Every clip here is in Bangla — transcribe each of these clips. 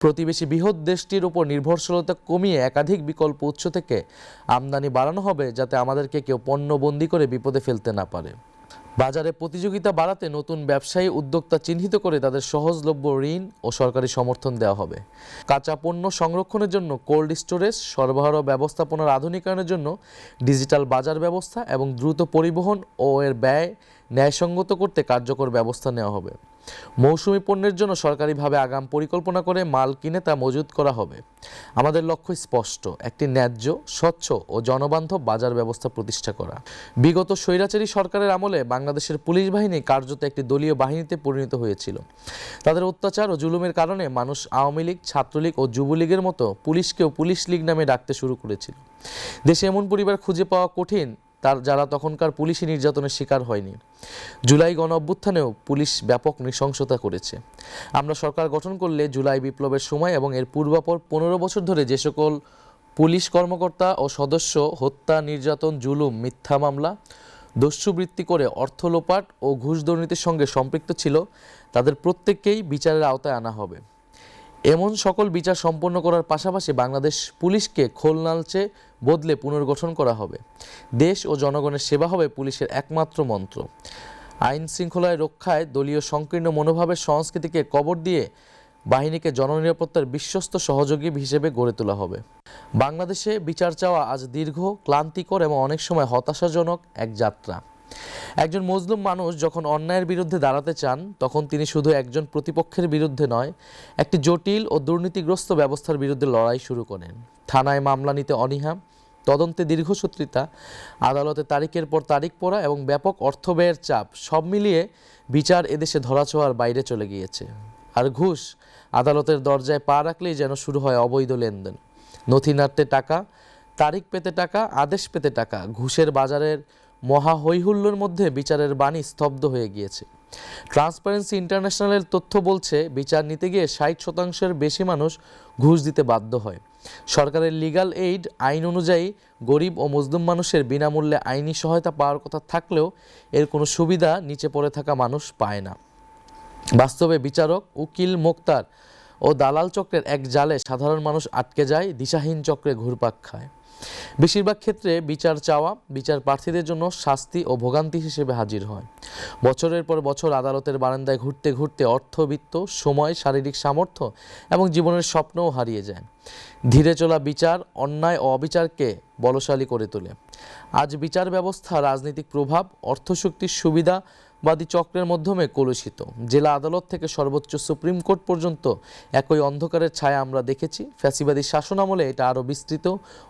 প্রতিবেশী বৃহৎ দেশটির উপর নির্ভরশীলতা কমিয়ে একাধিক বিকল্প উৎস থেকে আমদানি বাড়ানো হবে, যাতে আমাদেরকে কেউ পণ্যবন্দী করে বিপদে ফেলতে না পারে। বাজারে প্রতিযোগিতা বাড়াতে নতুন ব্যবসায়ী উদ্যোক্তা চিহ্নিত করে তাদের সহজলভ্য ঋণ ও সরকারি সমর্থন দেওয়া হবে। কাঁচা পণ্য সংরক্ষণের জন্য কোল্ড স্টোরেজ, সরবরাহ ব্যবস্থাপনার আধুনিকায়নের জন্য ডিজিটাল বাজার ব্যবস্থা এবং দ্রুত পরিবহন ও এর ব্যয় ন্যায়সঙ্গত করতে কার্যকর ব্যবস্থা নেওয়া হবে। মৌসুমি পণ্যের জন্য সরকারিভাবে আগাম পরিকল্পনা করে মাল কিনে তা মজুত করা হবে। আমাদের লক্ষ্য স্পষ্ট, একটি ন্যায্য, স্বচ্ছ ও জনবান্ধব বাজার ব্যবস্থা প্রতিষ্ঠা করা। বিগত স্বৈরাচারী সরকারের আমলে বাংলাদেশের পুলিশ বাহিনী কার্যত একটি দলীয় বাহিনীতে পরিণত হয়েছিল। তাদের অত্যাচার ও জুলুমের কারণে মানুষ আওয়ামী লীগ, ছাত্রলীগ ও যুবলীগের মতো পুলিশকেও পুলিশ লীগ নামে ডাকতে শুরু করেছিল। দেশে এমন পরিবার খুঁজে পাওয়া কঠিন যারা তখনকার পুলিশি নির্যাতনের শিকার হয়নি। জুলাই গণ অভ্যুত্থানেও পুলিশ ব্যাপক নৃশংসতা করেছে। আমরা সরকার গঠন করলে জুলাই বিপ্লবের সময় এবং এর পূর্বাপর 15 বছর ধরে যে সকল পুলিশ কর্মকর্তা ও সদস্য হত্যা, নির্যাতন, জুলুম, মিথ্যা মামলা, দস্যুবৃত্তি করে অর্থ লোপাট ও ঘুষ দুর্নীতির সঙ্গে সম্পৃক্ত ছিল, তাদের প্রত্যেককেই বিচারের আওতায় আনা হবে। এমন সকল বিচার সম্পন্ন করার পাশাপাশি বাংলাদেশ পুলিশকে খোলনালচে বদলে পুনর্গঠন করা হবে। দেশ ও জনগণের সেবা হবে পুলিশের একমাত্র মন্ত্র। আইন শৃঙ্খলায় রক্ষায় দলীয় সংকীর্ণ মনোভাবের সংস্কৃতিকে কবর দিয়ে বাহিনীকে জননিরাপত্তার বিশ্বস্ত সহযোগী হিসেবে গড়ে তোলা হবে। বাংলাদেশে বিচার চাওয়া আজ দীর্ঘ, ক্লান্তিকর এবং অনেক সময় হতাশাজনক এক যাত্রা। একজন মজলুম মানুষ যখন অন্যায়ের বিরুদ্ধে দাঁড়াতে চান, তখন তিনি শুধু একজন প্রতিপক্ষের বিরুদ্ধে নয়, একটি জটিল ও দুর্নীতিগ্রস্ত ব্যবস্থার বিরুদ্ধে লড়াই শুরু করেন। থানায় মামলা নিতে অনীহা, তদন্তে দীর্ঘসূত্রিতা, আদালতে তারিখের পর তারিখ পড়া এবং ব্যাপক অর্থ ব্যয়ের চাপ, সব মিলিয়ে বিচার এদেশে ধরাছোঁয়ার বাইরে চলে গিয়েছে। আর ঘুষ, আদালতের দরজায় পা রাখলেই যেন শুরু হয় অবৈধ লেনদেন। নথি নাড়তে টাকা, তারিখ পেতে টাকা, আদেশ পেতে টাকা, ঘুষের বাজারের মহা হৈহুল্লোর মধ্যে বিচারের বাণী স্তব্ধ হয়ে গিয়েছে। ট্রান্সপারেন্সি ইন্টারন্যাশনালের তথ্য বলছে, বিচার নিতে গিয়ে 60% বেশি মানুষ ঘুষ দিতে বাধ্য হয়। সরকারের লিগ্যাল এইড আইন অনুযায়ী গরিব ও মজলুম মানুষের বিনামূল্যে আইনি সহায়তা পাওয়ার কথা থাকলেও এর কোনো সুবিধা নিচে পড়ে থাকা মানুষ পায় না। বাস্তবে বিচারক, উকিল, মোক্তার ও দালাল চক্রের এক জালে সাধারণ মানুষ আটকে যায়, দিশাহীন চক্রে ঘুরপাক খায়। বেশিরভাগ ক্ষেত্রে বিচার চাওয়া বিচার প্রার্থীদের জন্য শাস্তি ও ভোগান্তি হিসেবে হাজির হয়। বছরের পর বছর আদালতের বারান্দায় ঘুরতে ঘুরতে অর্থবিত্ত, সময়, শারীরিক সামর্থ্য এবং জীবনের স্বপ্নও হারিয়ে যায়। ধীরে চলা বিচার অন্যায় ও অবিচারকে বলশালী করে তোলে। আজ বিচার ব্যবস্থা রাজনৈতিক প্রভাব, অর্থশক্তির সুবিধাবাদী চক্রের মাধ্যমে কলুষিত। জেলা আদালত থেকে সর্বোচ্চ সুপ্রিম কোর্ট পর্যন্ত একই অন্ধকারের ছায়া আমরা দেখেছি। ফ্যাসিবাদী শাসনামলে এটা আরও বিস্তৃত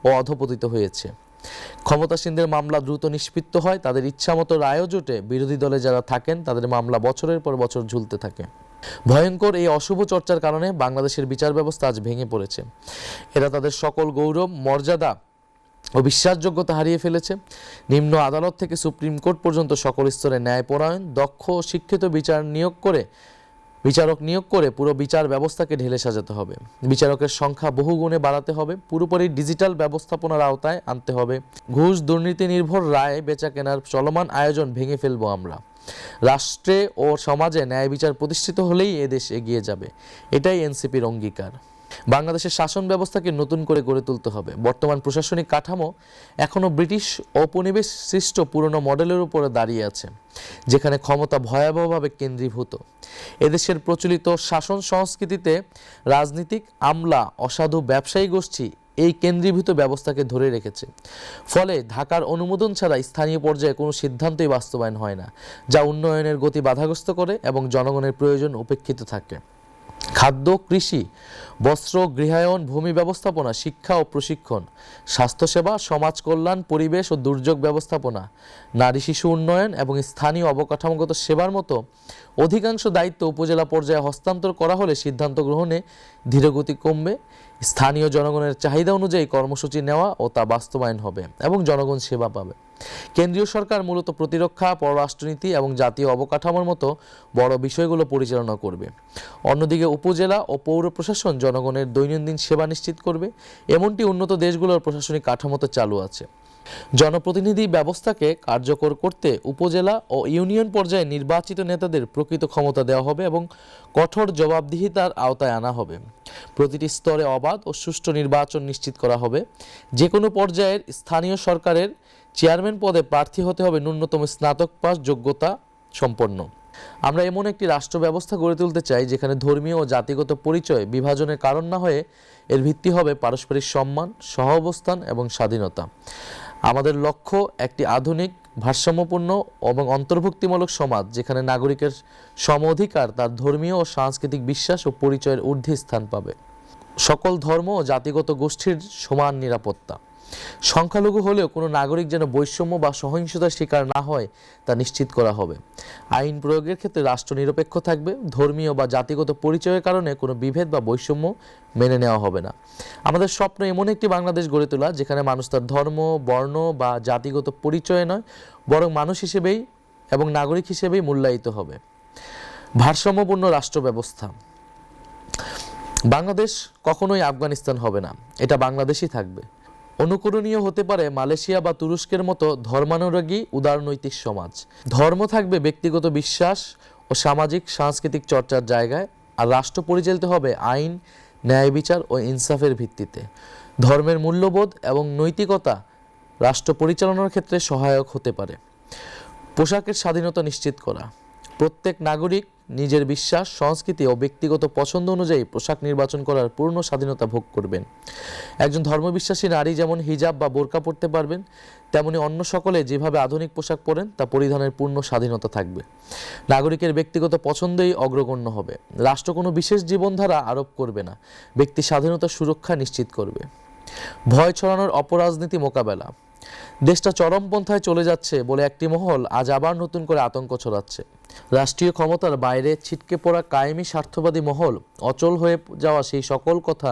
ও অধপতিত হয়েছে। ক্ষমতাসীনদের মামলা দ্রুত নিষ্পত্তি হয়, তাদের ইচ্ছামতো রায়ও জোটে। বিরোধী দলে যারা থাকেন তাদের মামলা বছরের পর বছর ঝুলতে থাকে। ভয়ঙ্কর এই অশুভ চর্চার কারণে বাংলাদেশের বিচার ব্যবস্থা আজ ভেঙে পড়েছে। এরা তাদের সকল গৌরব, মর্যাদা ও বিশ্বাসযোগ্যতা হারিয়ে ফেলেছে। নিম্ন আদালত থেকে সুপ্রিম কোর্ট পর্যন্ত সকল স্তরে ন্যায়পরায়ণ, দক্ষ ও শিক্ষিত বিচারক নিয়োগ করে পুরো বিচার ব্যবস্থাকে ঢেলে সাজাতে হবে। বিচারকের সংখ্যা বহুগুণে বাড়াতে হবে। পুরোপুরি ডিজিটাল ব্যবস্থাপনার আওতায় আনতে হবে। ঘুষ, দুর্নীতি নির্ভর রায় বেচা কেনার চলমান আয়োজন ভেঙে ফেলবো আমরা। রাষ্ট্রে ও সমাজে ন্যায় বিচার প্রতিষ্ঠিত হলেই এদেশ এগিয়ে যাবে। এটাই এনসিপির অঙ্গীকার। বাংলাদেশের শাসন ব্যবস্থাকে নতুন করে গড়ে তুলতে হবে। বর্তমান প্রশাসনিক কাঠামো এখনও ব্রিটিশ ঔপনিবেশ সৃষ্ট পুরনো মডেলের উপরে দাঁড়িয়ে আছে, যেখানে ক্ষমতা ভয়াবহভাবে কেন্দ্রীভূত। এদেশের প্রচলিত শাসন সংস্কৃতিতে রাজনীতিক আমলা, অসাধু ব্যবসায়ী গোষ্ঠী এই কেন্দ্রীভূত ব্যবস্থাকে ধরে রেখেছে। ফলে ঢাকার অনুমোদন ছাড়া স্থানীয় পর্যায়ে কোনো সিদ্ধান্তই বাস্তবায়ন হয় না, যা উন্নয়নের গতি বাধাগ্রস্ত করে এবং জনগণের প্রয়োজন উপেক্ষিত থাকে। খাদ্য, কৃষি, বস্ত্র, গৃহায়ন, ভূমি ব্যবস্থাপনা, শিক্ষা ও প্রশিক্ষণ, স্বাস্থ্যসেবা, সমাজ কল্যাণ, পরিবেশ ও দুর্যোগ ব্যবস্থাপনা, নারী শিশু উন্নয়ন এবং স্থানীয় অবকাঠামোগত সেবার মতো অধিকাংশ দায়িত্ব উপজেলা পর্যায়ে হস্তান্তর করা হলে সিদ্ধান্ত গ্রহণে ধীরগতি কমবে। স্থানীয় জনগণের চাহিদা অনুযায়ী কর্মসূচি নেওয়া ও তা বাস্তবায়ন হবে এবং জনগণ সেবা পাবে। কেন্দ্রীয় সরকার মূলত প্রতিরক্ষা, পররাষ্ট্রনীতি এবং জাতীয় অবকাঠামোর মতো বড় বিষয়গুলো পরিচালনা করবে। অন্যদিকে উপজেলা ও পৌর প্রশাসন জনগণের দৈনন্দিন সেবা নিশ্চিত করবে। এমনটি উন্নত দেশগুলোর প্রশাসনিক কাঠামোতে চালু আছে। জনপ্রতিনিধি ব্যবস্থাকে কার্যকর করতে উপজেলা ও ইউনিয়ন পর্যায়ে নির্বাচিত নেতাদের প্রকৃত ক্ষমতা দেওয়া হবে এবং কঠোর জবাবদিহিতার আওতায় আনা হবে। প্রতিটি স্তরে অবাধ ও সুষ্ঠু নির্বাচন নিশ্চিত করা হবে। যে কোনো পর্যায়ের স্থানীয় সরকারের চেয়ারম্যান পদে প্রার্থী হতে হবে ন্যূনতম স্নাতক পাস যোগ্যতা সম্পন্ন। আমরা এমন একটি রাষ্ট্র ব্যবস্থা গড়ে তুলতে চাই যেখানে ধর্মীয় ও জাতিগত পরিচয় বিভাজনের কারণ না হয়ে এর ভিত্তি হবে পারস্পরিক সম্মান, সহাবস্থান এবং স্বাধীনতা। আমাদের লক্ষ্য একটি আধুনিক, ভারসাম্যপূর্ণ এবং অন্তর্ভুক্তিমূলক সমাজ যেখানে নাগরিকের সম অধিকার তার ধর্মীয় ও সাংস্কৃতিক বিশ্বাস ও পরিচয়ের ঊর্ধ্বে স্থান পাবে। সকল ধর্ম ও জাতিগত গোষ্ঠীর সমান নিরাপত্তা। সংখ্যালঘু হলেও কোনো নাগরিক যেন বৈষম্য বা সহিংসতার শিকার না হয় তা নিশ্চিত করা হবে। আইন প্রয়োগের ক্ষেত্রে রাষ্ট্র নিরপেক্ষ থাকবে। ধর্মীয় বা জাতিগত পরিচয়ের কারণে কোনো বিভেদ বা বৈষম্য মেনে নেওয়া হবে না। আমাদের স্বপ্ন এমন একটি বাংলাদেশ গড়ে তোলা যেখানে মানুষ তার ধর্ম, বর্ণ বা জাতিগত পরিচয়ে নয় বরং মানুষ হিসেবেই এবং নাগরিক হিসেবেই মূল্যায়িত হবে। ভারসাম্যপূর্ণ রাষ্ট্র ব্যবস্থা। বাংলাদেশ কখনোই আফগানিস্তান হবে না, এটা বাংলাদেশই থাকবে। অনুকরণীয় হতে পারে মালয়েশিয়া বা তুরস্কের মতো ধর্মানুরাগী উদারনৈতিক সমাজ। ধর্ম থাকবে ব্যক্তিগত বিশ্বাস ও সামাজিক সাংস্কৃতিক চর্চার জায়গায়, আর রাষ্ট্র পরিচালিত হবে আইন, ন্যায় বিচার ও ইনসাফের ভিত্তিতে। ধর্মের মূল্যবোধ এবং নৈতিকতা রাষ্ট্র পরিচালনার ক্ষেত্রে সহায়ক হতে পারে। পোশাকের স্বাধীনতা নিশ্চিত করা। প্রত্যেক নাগরিক নিজের বিশ্বাস, সংস্কৃতি ও ব্যক্তিগত পছন্দ অনুযায়ী পোশাক নির্বাচন করার পূর্ণ স্বাধীনতা ভোগ করবেন। একজন ধর্মবিশ্বাসী নারী যেমন হিজাব বা বোরকা পরতে পারবেন, তেমনি অন্য সকলে যেভাবে আধুনিক পোশাক পরেন তা পরিধানের পূর্ণ স্বাধীনতা থাকবে। নাগরিকের ব্যক্তিগত পছন্দই অগ্রগণ্য হবে। রাষ্ট্র কোনো বিশেষ জীবনধারা আরোপ করবে না, ব্যক্তি স্বাধীনতা সুরক্ষা নিশ্চিত করবে। ভয় ছড়ানোর অপরাজনীতি মোকাবেলা। দেশটা চরমপন্থায় চলে যাচ্ছে বলে একটি মহল আজ আবার নতুন করে আতঙ্ক ছড়াচ্ছে। রাষ্ট্রীয় ক্ষমতার বাইরে ছিটকে পড়া কায়েমি স্বার্থবাদী মহল অচল হয়ে যাওয়া সেই সকল কথা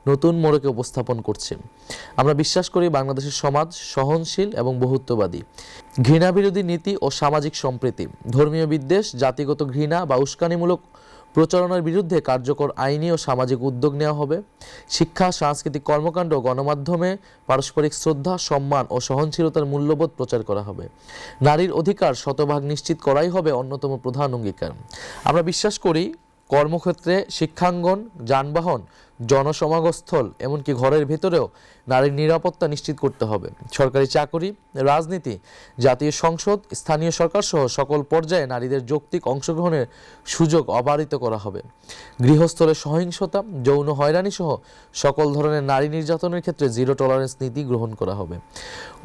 নতুন মোড়কে উপস্থাপন করছে। আমরা বিশ্বাস করি বাংলাদেশের সমাজ সহনশীল এবং বহুত্ববাদী। ঘৃণাবিরোধী নীতি ও সামাজিক সম্প্রীতি, ধর্মীয় বিদ্বেষ, জাতিগত ঘৃণা বা উস্কানিমূলক প্রচারণার বিরুদ্ধে কার্যকর আইনি ও সামাজিক উদ্যোগ নেওয়া হবে। শিক্ষা, সাংস্কৃতিক কর্মকাণ্ড, গণমাধ্যমে পারস্পরিক শ্রদ্ধা, সম্মান ও সহনশীলতার মূল্যবোধ প্রচার করা হবে। নারীর অধিকার শতভাগ নিশ্চিত করাই হবে অন্যতম প্রধান অঙ্গীকার। আমরা বিশ্বাস করি কর্মক্ষেত্রে, শিক্ষাঙ্গন, যানবাহন, জনসমাগমস্থল এমনকি ঘরের ভেতরেও নারীর নিরাপত্তা নিশ্চিত করতে হবে। সরকারি চাকরি, রাজনীতি, জাতীয় সংসদ, স্থানীয় সরকার সহ সকল পর্যায়ে নারীদের যৌক্তিক অংশগ্রহণের সুযোগ অবারিত করা হবে। গৃহস্থলে সহিংসতা, যৌন হয়রানি সহ সকল ধরনের নারী নির্যাতনের ক্ষেত্রে জিরো টলারেন্স নীতি গ্রহণ করা হবে।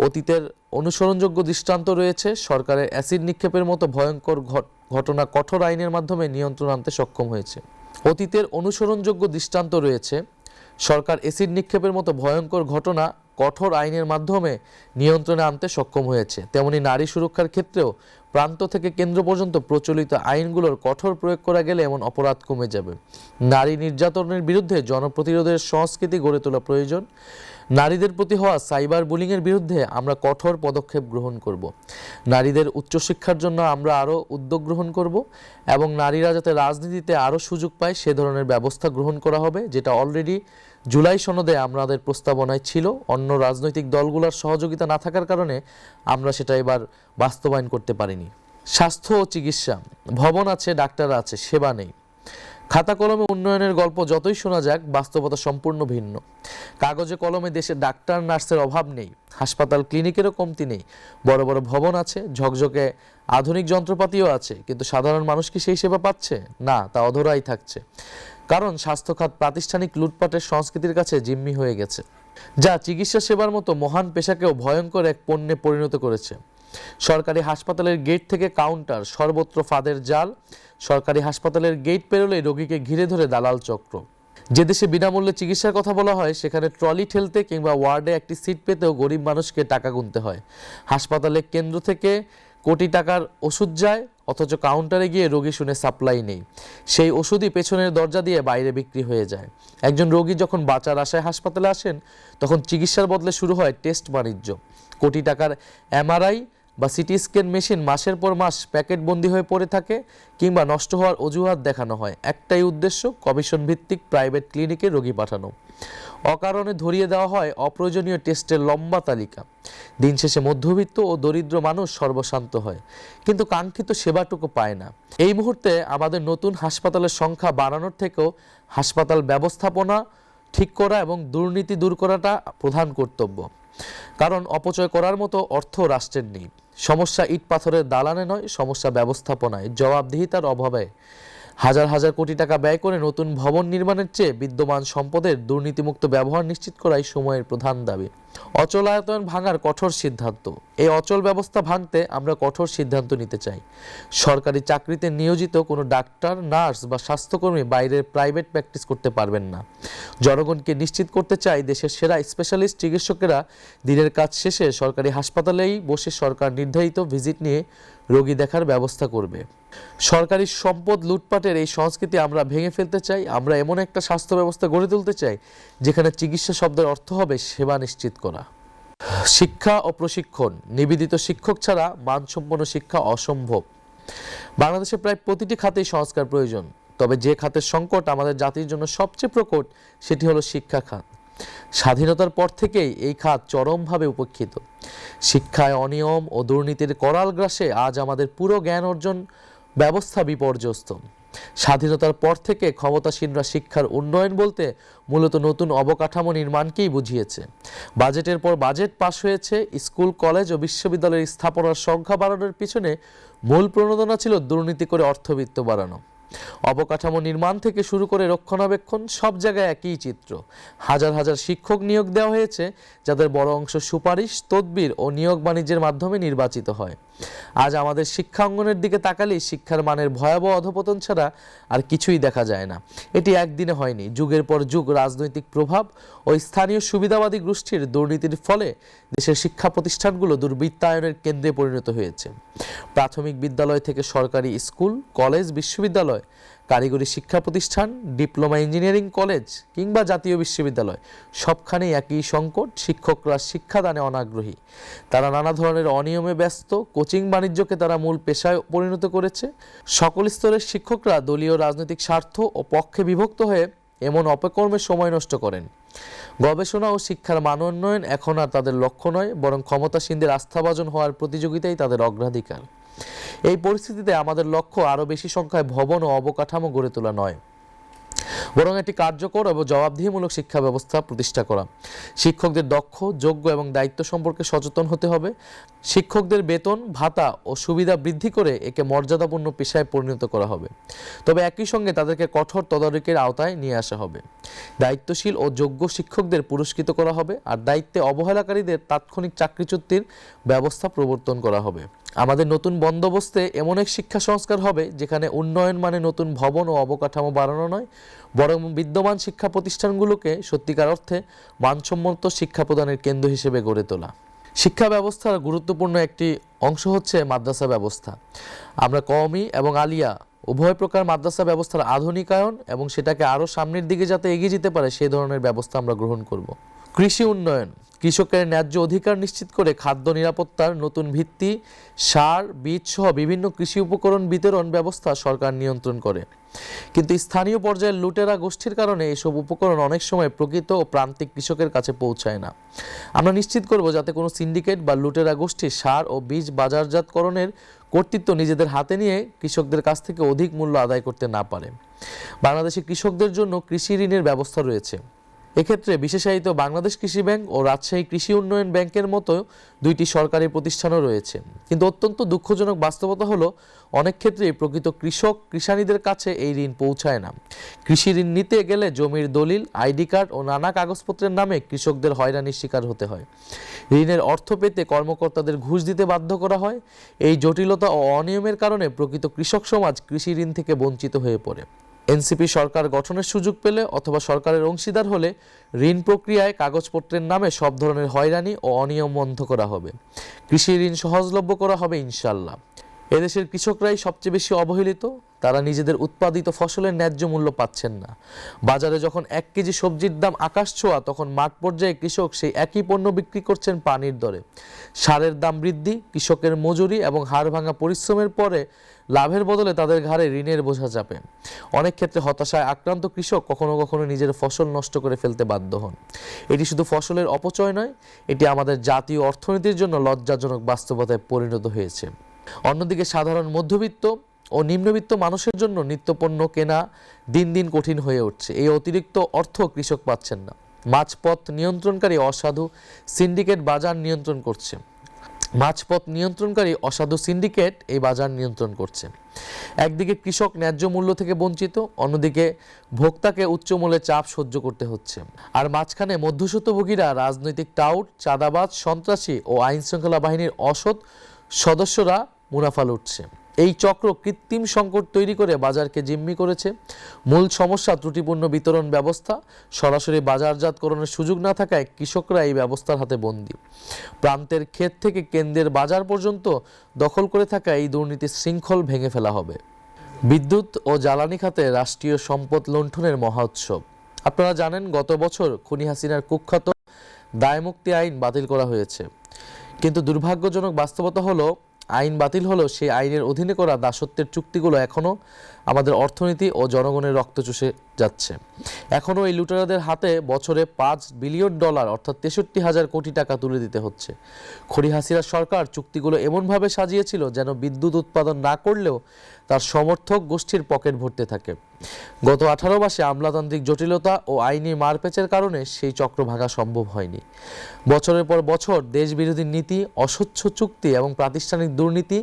অতীতের অনুসরণযোগ্য দৃষ্টান্ত রয়েছে। সরকারের অ্যাসিড নিক্ষেপের মতো ভয়ঙ্কর ঘটনা কঠোর আইনের মাধ্যমে নিয়ন্ত্রণ আনতে সক্ষম হয়েছে। অতীতের অনুসরণযোগ্য দৃষ্টান্ত রয়েছে। সরকার অ্যাসিড নিক্ষেপের মতো ভয়ঙ্কর ঘটনা কঠোর আইনের মাধ্যমে নিয়ন্ত্রণে আনতে সক্ষম হয়েছে। তেমনি নারী সুরক্ষার ক্ষেত্রেও প্রান্ত থেকে কেন্দ্র পর্যন্ত প্রচলিত আইনগুলোর কঠোর প্রয়োগ করা গেলে এমন অপরাধ কমে যাবে। নারী নির্যাতনের বিরুদ্ধে জনপ্রতিরোধের সংস্কৃতি গড়ে তোলা প্রয়োজন। নারীদের প্রতি হওয়া সাইবার বুলিংয়ের বিরুদ্ধে আমরা কঠোর পদক্ষেপ গ্রহণ করব। নারীদের উচ্চশিক্ষার জন্য আমরা আরও উদ্যোগ গ্রহণ করব এবং নারীরা যাতে রাজনীতিতে আরও সুযোগ পায় সে ধরনের ব্যবস্থা গ্রহণ করা হবে, যেটা অলরেডি জুলাই সনদে আমাদের প্রস্তাবনায় ছিল। অন্য রাজনৈতিক দলগুলোর সহযোগিতা না থাকার কারণে আমরা সেটা এবার বাস্তবায়ন করতে পারিনি। স্বাস্থ্য ও চিকিৎসা। ভবন আছে, ডাক্তার আছে, সেবা নেই। খাতা কলমে উন্নয়নের গল্প যতই শোনা যাক, বাস্তবতা সম্পূর্ণ ভিন্ন। কাগজে কলমে দেশে ডাক্তার, নার্সের অভাব নেই, হাসপাতাল, ক্লিনিকেরও কমতি নেই। বড় বড় ভবন আছে, ঝকঝকে আধুনিক যন্ত্রপাতিও আছে, কিন্তু সাধারণ মানুষ কি সেই সেবা পাচ্ছে? না, তা অধরাই থাকছে। কারণ স্বাস্থ্য খাত প্রাতিষ্ঠানিক লুটপাটের সংস্কৃতির কাছে জিম্মি হয়ে গেছে, যা চিকিৎসা সেবার মতো মহান পেশাকেও ভয়ঙ্কর এক পণ্যে পরিণত করেছে। সরকারি হাসপাতালের গেট থেকে কাউন্টার, সর্বত্র ফাঁদের জাল। সরকারি হাসপাতালের গেট পেরোলেই রোগীকে ঘিরে ধরে দালাল চক্র। যে দেশে বিনামূল্যে চিকিৎসার কথা বলা হয় সেখানে ট্রলি ঠেলতে কিংবা ওয়ার্ডে একটি সিট পেতেও গরিব মানুষকে টাকা গুনতে হয়। হাসপাতালে কেন্দ্র থেকে কোটি টাকার ওষুধ যায়, অথচ কাউন্টারে গিয়ে রোগী শুনে সাপ্লাই নেই। সেই ওষুধই পেছনের দরজা দিয়ে বাইরে বিক্রি হয়ে যায়। একজন রোগী যখন বাঁচার আশায় হাসপাতালে আসেন তখন চিকিৎসার বদলে শুরু হয় টেস্ট বাণিজ্য। কোটি টাকার এমআরআই বা সিটি স্ক্যান মেশিন মাসের পর মাস প্যাকেটবন্দি হয়ে পড়ে থাকে কিংবা নষ্ট হওয়ার অজুহাত দেখানো হয়। একটাই উদ্দেশ্য, কমিশন ভিত্তিক প্রাইভেট ক্লিনিকে রোগী পাঠানো। অকারণে ধরিয়ে দেওয়া হয় অপ্রয়োজনীয় টেস্টের লম্বা তালিকা। দিন শেষে মধ্যবিত্ত ও দরিদ্র মানুষ সর্বশান্ত হয়, কিন্তু কাঙ্ক্ষিত সেবাটুকু পায় না। এই মুহূর্তে আমাদের নতুন হাসপাতালের সংখ্যা বাড়ানোর থেকেও হাসপাতাল ব্যবস্থাপনা ঠিক করা এবং দুর্নীতি দূর করাটা প্রধান কর্তব্য। কারণ অপচয় করার মতো অর্থ রাষ্ট্রের নেই। সমস্যা ইট পাথরের দালানে নয়, সমস্যা ব্যবস্থাপনায়, জবাবদিহিতার অভাবে। হাজার হাজার কোটি টাকা ব্যয় করে নতুন ভবন নির্মাণের চেয়ে বিদ্যমান সম্পদের দুর্নীতিমুক্ত ব্যবহার নিশ্চিত করাই সময়ের প্রধান দাবি। অচলায়তন ভাঙার কঠোর সিদ্ধান্ত। এই অচল ব্যবস্থা ভাঙতে আমরা কঠোর সিদ্ধান্ত নিতে চাই। সরকারি চাকরিতে নিয়োজিত কোনো ডাক্তার, নার্স বা স্বাস্থ্যকর্মী বাইরের প্রাইভেট প্র্যাকটিস করতে পারবেন না। জনগণকে নিশ্চিত করতে চাই দেশের সেরা স্পেশালিস্ট চিকিৎসকেরা দিনের কাজ শেষে সরকারি হাসপাতালেই বসে সরকার নির্ধারিত ভিজিট নিয়ে রোগী দেখার ব্যবস্থা করবে। সরকারি সম্পদ লুটপাটের এই সংস্কৃতি আমরা ভেঙে ফেলতে চাই। আমরা এমন একটা স্বাস্থ্য ব্যবস্থা গড়ে তুলতে চাই যেখানে চিকিৎসা শব্দের অর্থ হবে সেবা নিশ্চিত করা। শিক্ষা ও প্রশিক্ষণ। নিবেদিত শিক্ষক ছাড়া মানসম্পন্ন শিক্ষা অসম্ভব। বাংলাদেশে প্রায় প্রতিটি খাতেই সংস্কার প্রয়োজন, তবে যে খাতের সংকট আমাদের জাতির জন্য সবচেয়ে প্রকট সেটি হলো শিক্ষা খাত। স্বাধীনতার পর থেকেই এই খাত চরমভাবে উপেক্ষিত। শিক্ষায় অনিয়ম ও দুর্নীতির করাল গ্রাসে আজ আমাদের পুরো জ্ঞান অর্জন ব্যবস্থা বিপর্যস্ত। স্বাধীনতার পর থেকে ক্ষমতাসীনরা শিক্ষার উন্নয়ন বলতে মূলত নতুন অবকাঠামো নির্মাণকেই বুঝিয়েছে। বাজেটের পর বাজেট পাশ হয়েছে, স্কুল, কলেজ ও বিশ্ববিদ্যালয়ের স্থাপনার সংখ্যা বাড়ানোর পিছনে মূল প্রণোদনা ছিল দুর্নীতি করে অর্থবিত্ত বাড়ানো। অবকাঠামো নির্মাণ থেকে শুরু করে রক্ষণাবেক্ষণ সব জায়গায় একই চিত্র। হাজার হাজার শিক্ষক নিয়োগ দেওয়া হয়েছে, যাদের বড় অংশ সুপারিশ, তদবির ও নিয়োগ বাণিজ্যের মাধ্যমে নির্বাচিত হয়। আজ আমাদের শিক্ষা অঙ্গনের দিকে তাকালেই শিক্ষার মানের ভয়াবহ অধপতন ছাড়া আর কিছুই দেখা যায় না। এটি একদিনে হয়নি। যুগের পর যুগ রাজনৈতিক প্রভাব ও স্থানীয় সুবিধাবাদী গোষ্ঠীর দুর্নীতির ফলে দেশের শিক্ষা প্রতিষ্ঠানগুলো দুর্বৃত্তায়নের কেন্দ্রে পরিণত হয়েছে। প্রাথমিক বিদ্যালয় থেকে সরকারি স্কুল, কলেজ, বিশ্ববিদ্যালয়, কারিগরি শিক্ষা প্রতিষ্ঠান, ডিপ্লোমা ইঞ্জিনিয়ারিং কলেজ কিংবা জাতীয় বিশ্ববিদ্যালয়, সবখানেই একই সংকট। শিক্ষকরা শিক্ষাদানে অনাগ্রহী। তারা নানা ধরনের অনিয়মে ব্যস্ত। কোচিং বাণিজ্যকে তারা মূল পেশায় পরিণত করেছে। সকল স্তরের শিক্ষকরা দলীয় রাজনৈতিক স্বার্থ ও পক্ষে বিভক্ত হয়ে এমন অপকর্মে সময় নষ্ট করেন। গবেষণা ও শিক্ষার মান উন্নয়ন এখন আর তাদের লক্ষ্য নয়, বরং ক্ষমতাসীনদের আস্থাভাজন হওয়ার প্রতিযোগিতাই তাদের অগ্রাধিকার। এই পরিস্থিতিতে আমাদের লক্ষ্য আরও বেশি সংখ্যায় ভবন ও অবকাঠামো গড়ে তোলা নয়, বরং একটি কার্যকর এবং জবাবদিহিমূলক শিক্ষা ব্যবস্থা প্রতিষ্ঠা করা। শিক্ষকদের দক্ষ, যোগ্য এবং দায়িত্ব সম্পর্কে সচেতন হতে হবে। শিক্ষকদের বেতন, ভাতা ও সুবিধা বৃদ্ধি করে একে মর্যাদাপূর্ণ পেশায় পরিণত করা হবে। তবে একই সঙ্গে তাদেরকে কঠোর তদারকির আওতায় নিয়ে আসা হবে। দায়িত্বশীল ও যোগ্য শিক্ষকদের পুরস্কৃত করা হবে, আর দায়িত্বে অবহেলাকারীদের তাৎক্ষণিক চাকরিচ্যুতির ব্যবস্থা প্রবর্তন করা হবে। আমাদের নতুন বন্দোবস্তে এমন এক শিক্ষা সংস্কার হবে যেখানে উন্নয়ন মানে নতুন ভবন ও অবকাঠামো বাড়ানো নয়, বরং বিদ্যমান শিক্ষা প্রতিষ্ঠানগুলোকে সত্যিকার অর্থে মানসম্মত শিক্ষা প্রদানের কেন্দ্র হিসেবে গড়ে তোলা। শিক্ষা ব্যবস্থার গুরুত্বপূর্ণ একটি অংশ হচ্ছে মাদ্রাসা ব্যবস্থা। আমরা কওমি এবং আলিয়া উভয় প্রকার মাদ্রাসা ব্যবস্থার আধুনিকায়ন এবং সেটাকে আরও সামনের দিকে যাতে এগিয়ে যেতে পারে সেই ধরনের ব্যবস্থা আমরা গ্রহণ করব। কৃষি উন্নয়ন। কৃষকের ন্যায্য অধিকার নিশ্চিত করে খাদ্য নিরাপত্তার নতুন ভিত্তি, সার, বীজ সহ বিভিন্ন কৃষি উপকরণ বিতরণ ব্যবস্থা সরকার নিয়ন্ত্রণ করে। কিন্তু স্থানীয় পর্যায়ের লুটেরা গোষ্ঠীর কারণে এসব উপকরণ অনেক সময় প্রকৃত ও প্রান্তিক কৃষকের কাছে পৌঁছায় না। আমরা নিশ্চিত করব যাতে কোনো সিন্ডিকেট বা লুটেরা গোষ্ঠী সার ও বীজ বাজারজাতকরণের কর্তৃত্ব নিজেদের হাতে নিয়ে কৃষকদের কাছ থেকে অধিক মূল্য আদায় করতে না পারে। বাংলাদেশি কৃষকদের জন্য কৃষি ঋণের ব্যবস্থা রয়েছে। এক্ষেত্রে বিশেষায়িত বাংলাদেশ কৃষি ব্যাংক ও রাজশাহী কৃষি উন্নয়ন ব্যাংকের মতো দুইটি সরকারি প্রতিষ্ঠানও রয়েছে। কিন্তু অত্যন্ত দুঃখজনক বাস্তবতা হলো অনেক ক্ষেত্রেই প্রকৃত কৃষক কৃষানীদের কাছে এই ঋণ পৌঁছায় না। কৃষি ঋণ নিতে গেলে জমির দলিল, আইডি কার্ড ও নানা কাগজপত্রের নামে কৃষকদের হয়রানির শিকার হতে হয়। ঋণের অর্থ পেতে কর্মকর্তাদের ঘুষ দিতে বাধ্য করা হয়। এই জটিলতা ও অনিয়মের কারণে প্রকৃত কৃষক সমাজ কৃষি ঋণ থেকে বঞ্চিত হয়ে পড়ে। এনসিপি সরকার গঠনের সুযোগ পেলে অথবা সরকারের অংশীদার হলে ঋণ প্রক্রিয়ায় কাগজপত্রের নামে সব ধরনের হয়রানি ও অনিয়ম বন্ধ করা হবে। কৃষি ঋণ সহজলভ্য করা হবে ইনশাল্লাহ। এদেশের কৃষকরাই সবচেয়ে বেশি অবহেলিত। তারা নিজেদের উৎপাদিত ফসলের ন্যায্য মূল্য পাচ্ছেন না। বাজারে যখন 1 কেজি সবজির দাম আকাশ ছোঁয়া, তখন মাঠ পর্যায়ে কৃষক সেই একই পণ্য বিক্রি করছেন পানির দরে। সারের দাম বৃদ্ধি, কৃষকের মজুরি এবং হাড় ভাঙা পরিশ্রমের পরে লাভের বদলে তাদের ঘাড়ে ঋণের বোঝা চাপে। অনেক ক্ষেত্রে হতাশায় আক্রান্ত কৃষক কখনো কখনো নিজের ফসল নষ্ট করে ফেলতে বাধ্য হন। এটি শুধু ফসলের অপচয় নয়, এটি আমাদের জাতীয় অর্থনীতির জন্য লজ্জাজনক বাস্তবতায় পরিণত হয়েছে। অন্যদিকে সাধারণ মধ্যবিত্ত ও নিম্নবিত্ত মানুষের জন্য নিত্যপণ্য কেনা দিন দিন কঠিন হয়ে উঠছে। এই অতিরিক্ত অর্থ কৃষক পাচ্ছেন না। মাঝপথ নিয়ন্ত্রণকারী অসাধু সিন্ডিকেট বাজার নিয়ন্ত্রণ করছে। এই বাজার নিয়ন্ত্রণ করছে। একদিকে কৃষক ন্যায্য মূল্য থেকে বঞ্চিত, অন্যদিকে ভোক্তাকে উচ্চ মূল্যে চাপ সহ্য করতে হচ্ছে। আর মাঝখানে মধ্যস্বত্বভোগীরা, রাজনৈতিক টাউট, চাঁদাবাজ, সন্ত্রাসী ও আইন শৃঙ্খলা বাহিনীর অসৎ সদস্যরা মুনাফা লুটছে। এই চক্র কৃত্রিম সংকট তৈরি করে বাজারকে জিম্মি করেছে। মূল সমস্যা ত্রুটিপূর্ণ বিতরণ ব্যবস্থা। সরাসরি বাজারজাতকরণের সুযোগ না থাকায় কৃষকরা এই ব্যবস্থার হাতে বন্দী। প্রান্তের ক্ষেত থেকে কেন্দ্রের বাজার পর্যন্ত দখল করে থাকা এই দুর্নীতির শৃঙ্খল ভেঙে ফেলা হবে। বিদ্যুৎ ও জ্বালানি খাতে রাষ্ট্রীয় সম্পদ লুণ্ঠনের মহা উৎসব। আপনারা জানেন, গত বছর খুনি হাসিনার কুখ্যাত দায়মুক্তি আইন বাতিল করা হয়েছে। কিন্তু দুর্ভাগ্যজনক বাস্তবতা হলো, আইন বাতিল হলেও সেই আইনের অধীনে করা দাসত্বের চুক্তিগুলো এখনও আমাদের অর্থনীতি ও জনগণের রক্ত চুষে যাচ্ছে। এখনও এই লুটেরাদের হাতে বছরে $5 বিলিয়ন অর্থাৎ 63,000 কোটি টাকা তুলে দিতে হচ্ছে। খুনি হাসিনা সরকার চুক্তিগুলো এমনভাবে সাজিয়েছিল যেন বিদ্যুৎ উৎপাদন না করলেও তার সমর্থক গোষ্ঠীর পকেট ভরতে থাকে। গত 18 মাসে আমলাতান্ত্রিক জটিলতা ও আইনি মারপ্যাচের কারণে সেই চক্র ভাঙা সম্ভব হয়নি। বছরের পর বছর দেশবিরোধী নীতি, অস্বচ্ছ চুক্তি এবং প্রাতিষ্ঠানিক দুর্নীতি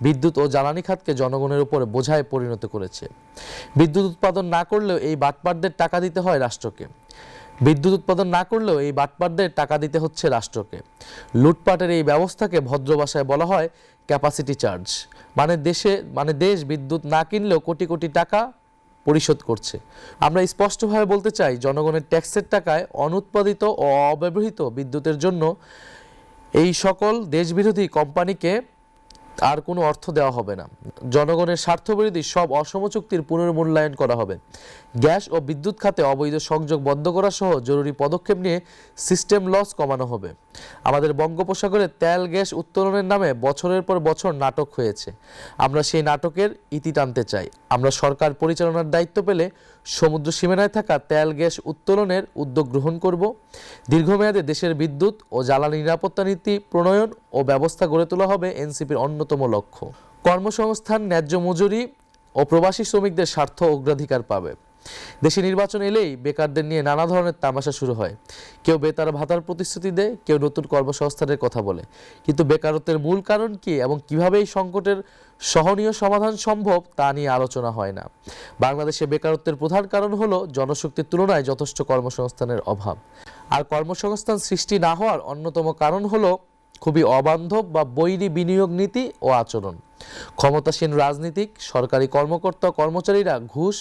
বিদ্যুৎ ও জ্বালানি খাতকে জনগণের উপর বোঝায় পরিণত করেছে। বিদ্যুৎ উৎপাদন না করলেও এই বাটপারদের টাকা দিতে হচ্ছে রাষ্ট্রকে। লুটপাটের এই ব্যবস্থাকে ভদ্র ভাষায় বলা হয় ক্যাপাসিটি চার্জ। দেশ বিদ্যুৎ না কিনলেও কোটি কোটি টাকা পরিশোধ করছে। আমরা স্পষ্টভাবে বলতে চাই, জনগণের ট্যাক্সের টাকায় অনুৎপাদিত ও অব্যবহৃত বিদ্যুতের জন্য এই সকল দেশবিরোধী কোম্পানিকে আর কোনো অর্থ দেওয়া হবে না। জনগণের স্বার্থবিরোধী সব অসম চুক্তির পুনর্মূল্যায়ন করা হবে। গ্যাস ও বিদ্যুৎ খাতে অবৈধ সংযোগ বন্ধ করা সহ জরুরি পদক্ষেপ নিয়ে সিস্টেম লস কমানো হবে। আমাদের বঙ্গোপসাগরে তেল গ্যাস উত্তোলনের নামে বছরের পর বছর নাটক হয়েছে। আমরা সেই নাটকের ইতি টানতে চাই। আমরা সরকার পরিচালনার দায়িত্ব পেলে সমুদ্র সীমানায় থাকা তেল গ্যাস উত্তোলনের উদ্যোগ গ্রহণ করব। দীর্ঘমেয়াদে দেশের বিদ্যুৎ ও জ্বালানি নিরাপত্তা নীতি প্রণয়ন ও ব্যবস্থা গড়ে তোলা হবে এনসিপির অন্যতম লক্ষ্য। কর্মসংস্থান, ন্যায্য মজুরি ও প্রবাসী শ্রমিকদের স্বার্থ অগ্রাধিকার পাবে। দেশে নির্বাচন এলেই বেকারদের নিয়ে নানা ধরনের তামাশা শুরু হয়। কেউ বেতার ভাতার প্রতিশ্রুতি দেয়, কেউ নতুন কর্মসংস্থানের কথা বলে। কিন্তু বেকারত্বের মূল কারণ কি এবং কিভাবে এই সংকটের সহনীয় সমাধান সম্ভব তা নিয়ে আলোচনা হয় না। বাংলাদেশে বেকারত্বের প্রধান কারণ হলো জনশক্তির তুলনায় যথেষ্ট কর্মসংস্থানের অভাব। আর কর্মসংস্থান সৃষ্টি না হওয়ার অন্যতম কারণ হলো খুবই অবান্ধব বা বৈরী বিনিয়োগ নীতি ও আচরণ। ক্ষমতাসীন রাজনীতিক, সরকারি কর্মকর্তা, কর্মচারীরা ঘুষ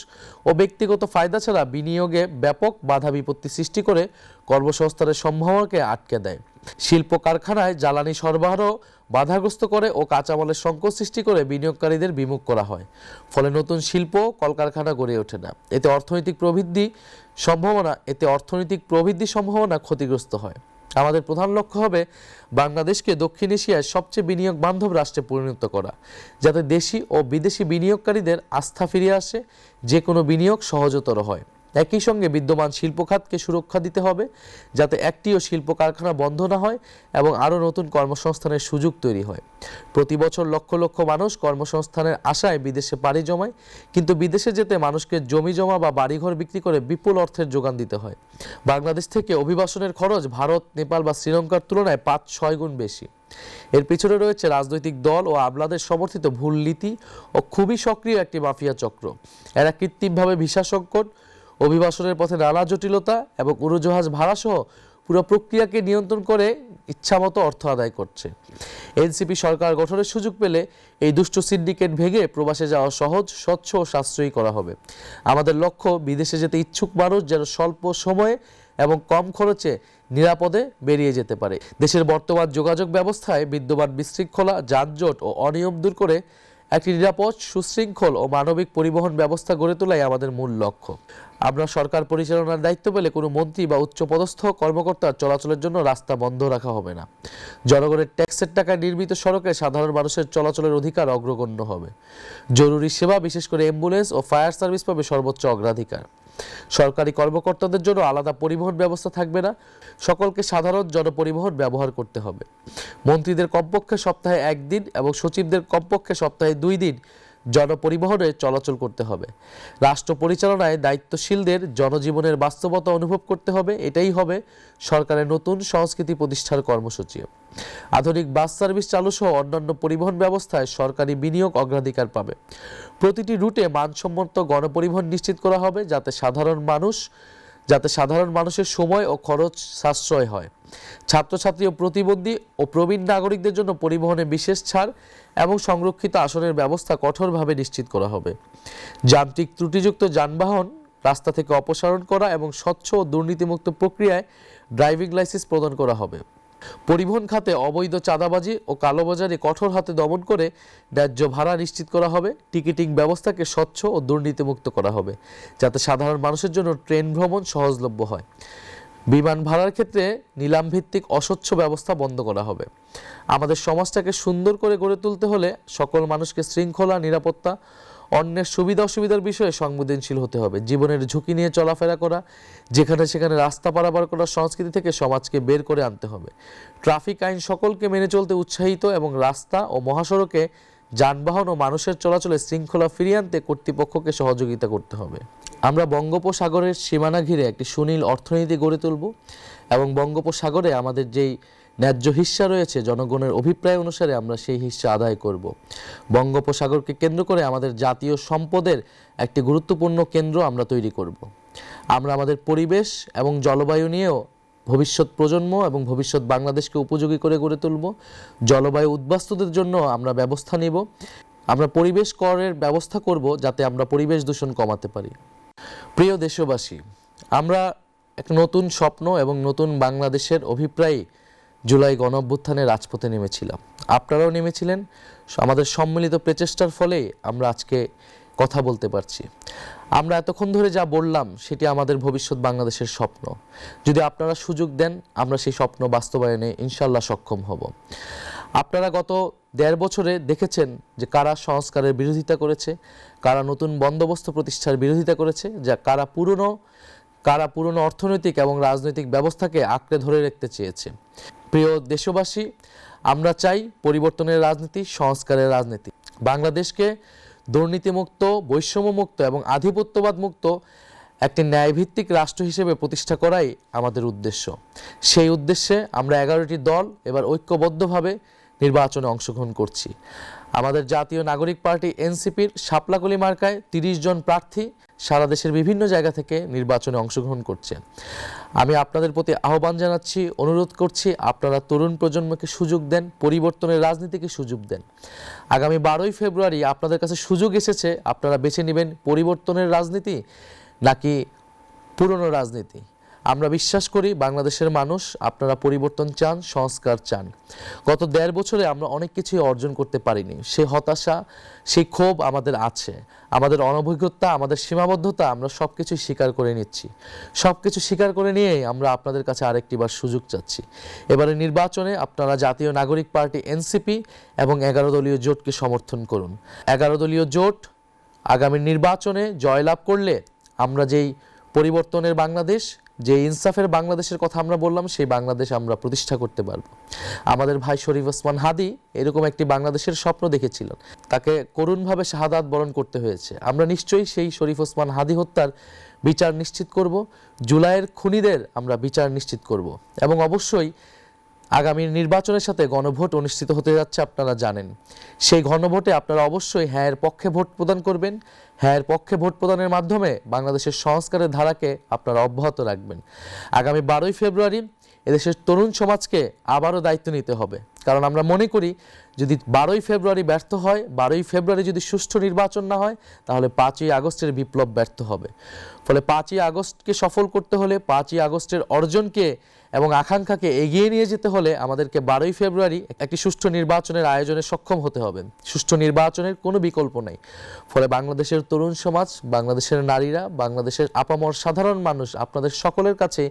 ও ব্যক্তিগত ফায়দা ছাড়া বিনিয়োগে ব্যাপক বাধা বিপত্তি সৃষ্টি করে কর্মসংস্থানের সম্ভাবনাকে আটকে দেয়। শিল্প কারখানায় জ্বালানি সরবরাহ বাধাগ্রস্ত করে ও কাঁচামালের সংকট সৃষ্টি করে বিনিয়োগকারীদের বিমুখ করা হয়। ফলে নতুন শিল্প কলকারখানা গড়ে ওঠে না। এতে অর্থনৈতিক প্রবৃদ্ধি সম্ভাবনা ক্ষতিগ্রস্ত হয়। আমাদের প্রধান লক্ষ্য হবে বাংলাদেশকে দক্ষিণ এশিয়ার সবচেয়ে বিনিয়োগ বান্ধব রাষ্ট্রে পরিণত করা, যাতে দেশি ও বিদেশি বিনিয়োগকারীদের আস্থা ফিরে আসে, যে কোনো বিনিয়োগ সহজতর হয়। একই সঙ্গে বিদ্যমান শিল্প খাতকে সুরক্ষা দিতে হবে, যাতে একটিও শিল্প কারখানা বন্ধ না হয় এবং আরও নতুন কর্মসংস্থানের সুযোগ তৈরি হয়। প্রতি বছর লক্ষ লক্ষ মানুষ কর্মসংস্থানের আশায় বিদেশে পাড়ি জমায়, কিন্তু বিদেশে যেতে মানুষকে জমি জমা বা বাড়িঘর বিক্রি করে বিপুল অর্থের যোগান দিতে হয়। বাংলাদেশ থেকে অভিবাসনের খরচ ভারত, নেপাল বা শ্রীলঙ্কার তুলনায় 5-6 গুণ বেশি। এর পিছনে রয়েছে রাজনৈতিক দল ও আমলাদের সমর্থিত ভুল নীতি ও খুবই সক্রিয় একটি মাফিয়া চক্র। এরা কৃত্রিমভাবে ভিসা সংকট, অভিবাসনের পথে নানা জটিলতা এবং উড়োজাহাজ ভাড়া সহ পুরো প্রক্রিয়াকে নিয়ন্ত্রণ করে ইচ্ছামতো অর্থ আদায় করছে। এনসিপি সরকার গঠনের সুযোগ পেলে এই দুষ্ট সিন্ডিকেট ভেঙে প্রবাসে যাওয়া সহজ, স্বচ্ছ ও সাশ্রয়ী করা হবে। আমাদের লক্ষ্য, বিদেশে যেতে ইচ্ছুক মানুষ যেন স্বল্প সময়ে এবং কম খরচে নিরাপদে বেরিয়ে যেতে পারে। দেশের বর্তমান যোগাযোগ ব্যবস্থায় বিদ্যমান বিশৃঙ্খলা, যানজট ও অনিয়ম দূর করে একটি নিরাপদ, সুশৃঙ্খল ও মানবিক পরিবহন ব্যবস্থা গড়ে তোলাই আমাদের মূল লক্ষ্য। আমরা সরকার পরিচালনার দায়িত্ব পেলে কোনো মন্ত্রী বা উচ্চপদস্থ কর্মকর্তার চলাচলের জন্য রাস্তা বন্ধ রাখা হবে না। জনগণের ট্যাক্সের টাকায় নির্মিত সড়কে সাধারণ মানুষের চলাচলের অধিকার অগ্রগণ্য হবে। জরুরি সেবা, বিশেষ করে অ্যাম্বুলেন্স ও ফায়ার সার্ভিস পাবে সর্বোচ্চ অগ্রাধিকার। সরকারি কর্মকর্তাদের জন্য আলাদা পরিবহন ব্যবস্থা থাকবে না, সকলকে সাধারণ জনপরিবহন ব্যবহার করতে হবে। মন্ত্রীদের কমপক্ষে সপ্তাহে 1 দিন এবং সচিবদের কমপক্ষে সপ্তাহে 2 দিন জনপরিবহনে চলাচল করতে হবে। রাষ্ট্র পরিচালনায় দায়িত্বশীলদের জনজীবনের বাস্তবতা অনুভব করতে হবে, এটাই হবে সরকারের নতুন সংস্কৃতি প্রতিষ্ঠার কর্মসূচি। আধুনিক বাস সার্ভিস চালু সহ অন্যান্য পরিবহন ব্যবস্থায় সরকারি বিনিয়োগ অগ্রাধিকার পাবে। প্রতিটি রুটে মানসম্মত গণপরিবহন নিশ্চিত করা হবে যাতে সাধারণ মানুষের সময় ও খরচ সাশ্রয় হয়। ছাত্রছাত্রী ও প্রতিবন্ধী ও প্রবীণ নাগরিকদের জন্য পরিবহনে বিশেষ ছাড় এবং সংরক্ষিত আসনের ব্যবস্থা কঠোরভাবে নিশ্চিত করা হবে। যান্ত্রিক ত্রুটিযুক্ত যানবাহন রাস্তা থেকে অপসারণ করা এবং স্বচ্ছ ও দুর্নীতিমুক্ত প্রক্রিয়ায় ড্রাইভিং লাইসেন্স প্রদান করা হবে। পরিবহন খাতে অবৈধ চাঁদাবাজি ও কালোবাজারি কঠোর হাতে দমন করে ন্যায্য ভাড়া নিশ্চিত করা হবে। টিকিটিং ব্যবস্থাকে স্বচ্ছ ও দুর্নীতিমুক্ত করা হবে যাতে সাধারণ মানুষের জন্য ট্রেন ভ্রমণ সহজলভ্য হয়। বিমান ভাড়ার ক্ষেত্রে নিলাম ভিত্তিক অস্বচ্ছ ব্যবস্থা বন্ধ করা হবে। আমাদের সমাজটাকে সুন্দর করে গড়ে তুলতে হলে সকল মানুষকে শৃঙ্খলা, নিরাপত্তা, অন্যের সুবিধা অসুবিধার বিষয়ে সংবেদনশীল হতে হবে। জীবনের ঝুঁকি নিয়ে চলাফেরা করা, যেখানে সেখানে রাস্তা পারাপার করার সংস্কৃতি থেকে সমাজকে বের করে আনতে হবে। ট্রাফিক আইন সকলকে মেনে চলতে উৎসাহিত এবং রাস্তা ও মহাসড়কে যানবাহন ও মানুষের চলাচলে শৃঙ্খলা ফিরিয়ে আনতে কর্তৃপক্ষকে সহযোগিতা করতে হবে। আমরা বঙ্গোপসাগরের সীমানা ঘিরে একটি সুনীল অর্থনীতি গড়ে তুলব এবং বঙ্গোপসাগরে আমাদের যেই ন্যায্য হিস্সা রয়েছে, জনগণের অভিপ্রায় অনুসারে আমরা সেই হিস্সা আদায় করব। বঙ্গোপসাগরকে কেন্দ্র করে আমাদের জাতীয় সম্পদের একটি গুরুত্বপূর্ণ কেন্দ্র আমরা তৈরি করব। আমরা আমাদের পরিবেশ এবং জলবায়ু নিয়েও ভবিষ্যৎ প্রজন্ম এবং ভবিষ্যৎ বাংলাদেশকে উপযোগী করে গড়ে তুলব। জলবায়ু উদ্বাস্তুদের জন্য আমরা ব্যবস্থা নিব। আমরা পরিবেশ করের ব্যবস্থা করব যাতে আমরা পরিবেশ দূষণ কমাতে পারি। প্রিয় দেশবাসী, আমরা এক নতুন স্বপ্ন এবং নতুন বাংলাদেশের অভিপ্রায়ে জুলাই গণঅভ্যুত্থানে রাজপথে নেমেছিলাম। আপনারাও নেমেছিলেন। আমাদের সম্মিলিত প্রচেষ্টার ফলে আমরা আজকে কথা বলতে পারছি। আমরা এতক্ষণ ধরে যা বললাম সেটি আমাদের ভবিষ্যৎ বাংলাদেশের স্বপ্ন। যদি আপনারা সুযোগ দেন, আমরা সেই স্বপ্ন বাস্তবায়নে ইনশাল্লাহ সক্ষম হব। আপনারা গত 1.5 বছরে দেখেছেন যে কারা সংস্কারের বিরোধিতা করেছে, কারা নতুন বন্দোবস্ত প্রতিষ্ঠার বিরোধিতা করেছে, যা কারা পুরনো অর্থনৈতিক এবং রাজনৈতিক ব্যবস্থাকে আঁকড়ে ধরে রাখতে চেয়েছে। প্রিয় দেশবাসী, আমরা চাই পরিবর্তনের রাজনীতি, সংস্কারের রাজনীতি। বাংলাদেশকে দুর্নীতিমুক্ত, বৈষম্যমুক্ত এবং আধিপত্যবাদ মুক্ত একটি ন্যায়ভিত্তিক রাষ্ট্র হিসেবে প্রতিষ্ঠা করাই আমাদের উদ্দেশ্য। সেই উদ্দেশ্যে আমরা 11টি দল এবার ঐক্যবদ্ধভাবে নির্বাচনে অংশগ্রহণ করছি। আমাদের জাতীয় নাগরিক পার্টি এনসিপির শাপলাকলি মার্কায় 30 জন প্রার্থী সারা দেশের বিভিন্ন জায়গা থেকে নির্বাচনে অংশগ্রহণ করছে। আমি আপনাদের প্রতি আহ্বান জানাচ্ছি, অনুরোধ করছি, আপনারা তরুণ প্রজন্মকে সুযোগ দেন, পরিবর্তনের রাজনীতিকে সুযোগ দেন। আগামী 12ই ফেব্রুয়ারি আপনাদের কাছে সুযোগ এসেছে, আপনারা বেছে নেবেন পরিবর্তনের রাজনীতি নাকি পুরনো রাজনীতি। আমরা বিশ্বাস করি বাংলাদেশের মানুষ, আপনারা পরিবর্তন চান, সংস্কার চান। গত 1.5 বছরে আমরা অনেক কিছুই অর্জন করতে পারিনি। সেই হতাশা, সেই ক্ষোভ আমাদের আছে। আমাদের অনভিজ্ঞতা, আমাদের সীমাবদ্ধতা, আমরা সবকিছু স্বীকার করে নিচ্ছি। সবকিছু স্বীকার করে নিয়েই আমরা আপনাদের কাছে আরেকটিবার সুযোগ চাচ্ছি। এবারে নির্বাচনে আপনারা জাতীয় নাগরিক পার্টি এনসিপি এবং 11 দলীয় জোটকে সমর্থন করুন। 11 দলীয় জোট আগামী নির্বাচনে জয়লাভ করলে আমরা যেই পরিবর্তনের বাংলাদেশ, যে ইনসাফের বাংলাদেশের কথা আমরা বললাম, সেই বাংলাদেশ আমরা প্রতিষ্ঠা করতে পারব। আমাদের ভাই শরীফ ওসমান হাদি এরকম একটি বাংলাদেশের স্বপ্ন দেখেছিলেন, তাকে করুণভাবে শাহাদাত বরণ করতে হয়েছে। আমরা নিশ্চয়ই সেই শরীফ ওসমান হাদি হত্যার বিচার নিশ্চিত করব, জুলাইয়ের খুনিদের আমরা বিচার নিশ্চিত করব এবং অবশ্যই আগামী নির্বাচনের সাথে গণভোট অনুষ্ঠিত হতে যাচ্ছে, আপনারা জানেন। সেই গণভোটে আপনারা অবশ্যই হ্যাঁর পক্ষে ভোট প্রদান করবেন। হ্যাঁর পক্ষে ভোট প্রদানের মাধ্যমে বাংলাদেশের সংস্কারের ধারাকে আপনারা অব্যাহত রাখবেন। আগামী 12ই ফেব্রুয়ারি এদেশের তরুণ সমাজকে আবারও দায়িত্ব নিতে হবে। কারণ আমরা মনে করি যদি 12ই ফেব্রুয়ারি ব্যর্থ হয়, 12ই ফেব্রুয়ারি যদি সুষ্ঠু নির্বাচন না হয়, তাহলে 5ই আগস্টের বিপ্লব ব্যর্থ হবে। ফলে 5ই আগস্টকে সফল করতে হলে, 5ই আগস্টের অর্জনকে এবং আকাঙ্ক্ষাকে এগিয়ে নিয়ে যেতে হলে আমাদেরকে 12ই ফেব্রুয়ারি একটি সুষ্ঠু নির্বাচনের আয়োজনে সক্ষম হতে হবে। সুষ্ঠু নির্বাচনের কোনো বিকল্প নেই। ফলে বাংলাদেশের তরুণ সমাজ, বাংলাদেশের নারীরা, বাংলাদেশের আপামর সাধারণ মানুষ, আপনাদের সকলের কাছে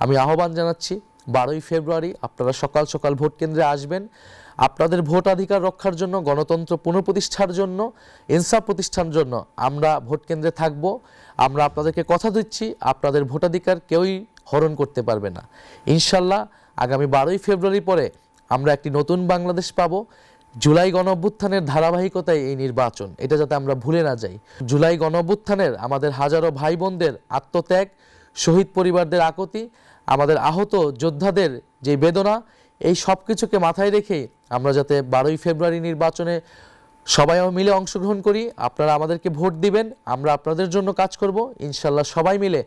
আমি আহ্বান জানাচ্ছি 12ই ফেব্রুয়ারি আপনারা সকাল সকাল ভোট কেন্দ্রে আসবেন। আপনাদের ভোটাধিকার রক্ষার জন্য, গণতন্ত্র পুনঃপ্রতিষ্ঠার জন্য, ইনসাফ প্রতিষ্ঠার জন্য আমরা ভোট কেন্দ্রে থাকব। আমরা আপনাদেরকে কথা দিচ্ছি, আপনাদের ভোটাধিকার কেউই হরণ করতে পারবে না। ইনশাল্লাহ আগামী 12ই ফেব্রুয়ারি পরে আমরা একটি নতুন বাংলাদেশ পাবো। জুলাই গণঅভ্যুত্থানের ধারাবাহিকতায় এই নির্বাচন, এটা যাতে আমরা ভুলে না যাই। জুলাই গণঅভ্যুত্থানের আমাদের হাজারো ভাই বোনদের আত্মত্যাগ, শহীদ পরিবারদের আকুতি, আমাদের আহত যোদ্ধাদের যে বেদনা, এই সব কিছুকে মাথায় রেখে আমরা যাতে 12ই ফেব্রুয়ারি নির্বাচনে সবাই মিলে অংশগ্রহণ করি। আপনারা আমাদেরকে ভোট দিবেন, আমরা আপনাদের জন্য কাজ করব। ইনশাল্লাহ সবাই মিলে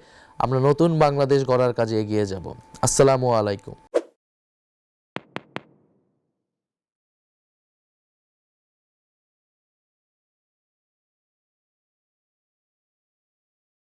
আমরা নতুন বাংলাদেশ গড়ার কাজে এগিয়ে যাব। আসসালামু আলাইকুম।